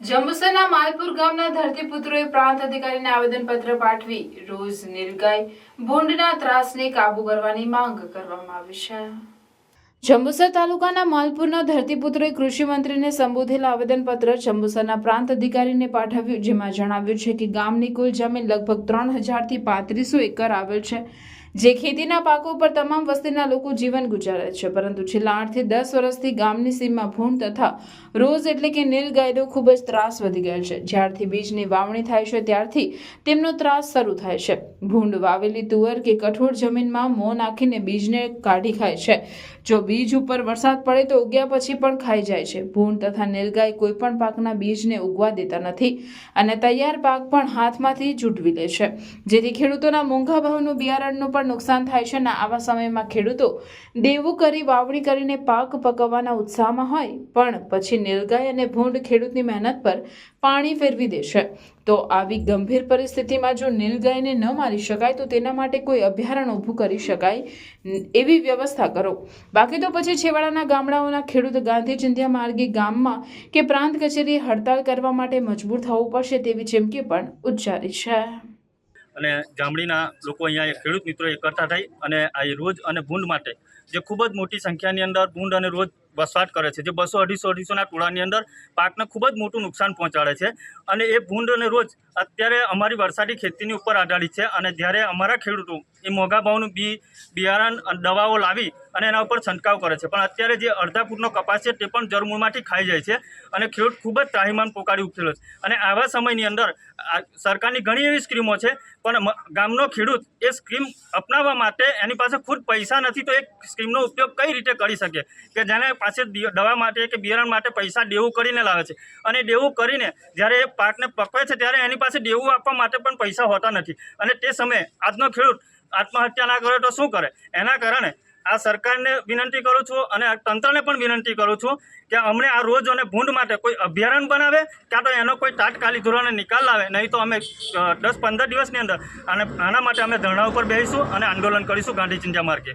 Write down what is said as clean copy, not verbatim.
જંબુસરના માલપુર ગામના ધરતીપુત્રોએ પ્રાંત અધિકારીને આવેદનપત્ર પાઠવી રોજ નીલગાય ભૂંડના ત્રાસને કાબૂ કરવાની માંગ કરવામાં આવી છે। જંબુસર તાલુકાના માલપુરના ધરતીપુત્રોએ કૃષિ મંત્રીને સંબોધેલ આવેદનપત્ર જંબુસરના પ્રાંત અધિકારીને પાઠવ્યું, જેમાં જણાવ્યું છે કે ગામની કુલ જમીન લગભગ 3000 થી 3500 એકર આવેલ છે, જે ખેતીના પાકો પર તમામ વસ્તીના લોકો જીવન ગુજારે છે, પરંતુ છેલ્લા 8 થી 10 વર્ષથી ગામની સીમમાં ભૂંડ તથા રોઝ એટલે કે નીલગાયનો ખૂબ જ ત્રાસ વધી ગયેલ છે। જ્યારથી બીજની વાવણી થાય છે ત્યારથી તેમનો ત્રાસ શરૂ થાય છે। ભૂંડ વાવેલી તુવર કે કઠોળ જમીનમાં મોં નાખીને બીજને કાઢી ખાય છે। જો બીજ ઉપર વરસાદ પડે તો ઉગ્યા પછી પણ ખાઈ જાય છે। ભૂંડ તથા નીલગાય કોઈ પણ પાકના બીજને ઉગવા દેતા નથી અને તૈયાર પાક પણ હાથમાંથી ઝૂંટવી લે છે, જેથી ખેડૂતોના મોંઘા ભાવનું બિયારણનું પણ નુકસાન થાય છે। અને આવા સમયમાં ખેડૂતો દેવું કરી વાવણી કરીને પાક પકવવાના ઉત્સાહમાં હોય, પણ પછી નીલગાય અને ભૂંડ ખેડૂતની મહેનત પર પાણી ફેરવી દેશે। તો આવી ગંભીર પરિસ્થિતિમાં જો નીલગાયને ન મારી શકાય તો તેના માટે કોઈ અભયારણ્ય ઊભું કરી શકાય એવી વ્યવસ્થા કરો, બાકી તો પછી છેવાડાના ગામડાઓના ખેડૂત ગાંધી ચિંધ્યા માર્ગે ગામમાં કે પ્રાંત કચેરીએ હડતાળ કરવા માટે મજબૂર થવું પડશે તેવી ચીમકી પણ ઉચ્ચારી છે। અને ગામડીના લોકો અહીંયા ખેડૂત મિત્રો એકઠા થઈ અને આ રોજ અને ભૂંડ માટે જે ખૂબ જ મોટી સંખ્યાની અંદર ભૂંડ અને રોજ વસવાટ કરે છે, જે 200-250-250ના ટોળાની અંદર પાકને ખૂબ જ મોટું નુકસાન પહોંચાડે છે। અને એ ભૂંડ અને રોજ અત્યારે અમારી વરસાદી ખેતીની ઉપર આધારિત છે, અને જ્યારે અમારા ખેડૂતો એ મોંઘા ભાવનું બિયારણ દવાઓ લાવી અને એના ઉપર છંટકાવ કરે છે, પણ અત્યારે જે અડધા ફૂટનો કપાસ છે તે પણ જળમૂળમાંથી ખાઈ જાય છે અને ખેડૂત ખૂબ જ ત્રાહિમામ પોકારી ઉઠેલો છે। અને આવા સમયની અંદર સરકારની ઘણી એવી સ્કીમો છે, પણ ગામનો ખેડૂત એ સ્કીમ અપનાવવા માટે એની પાસે ખુદ પૈસા નથી, તો એ સ્કીમનો ઉપયોગ કઈ રીતે કરી શકે કે જેને પાસે દવા માટે કે બિયારણ માટે પૈસા દેવું કરીને લાવે છે, અને દેવું કરીને જ્યારે એ પાકને પકવે છે ત્યારે એની પાસે દેવું આપવા માટે પણ પૈસા હોતા નથી, અને તે સમયે આજનો ખેડૂત આત્મહત્યા ના કરે તો શું કરે। એના કારણે આ સરકારને વિનંતી કરું છું અને તંત્રને પણ વિનંતી કરું છું કે અમને આ રોજ અને ભૂંડ માટે કોઈ અભયારણ્ય બનાવે, કાં તો એનો કોઈ તાત્કાલિક ધોરણે નિકાલ લાવે, નહીં તો અમે 10-15 દિવસની અંદર આના માટે અમે ધરણા ઉપર બેસીશું અને આંદોલન કરીશું ગાંધી ચિંધ્યા માર્ગે।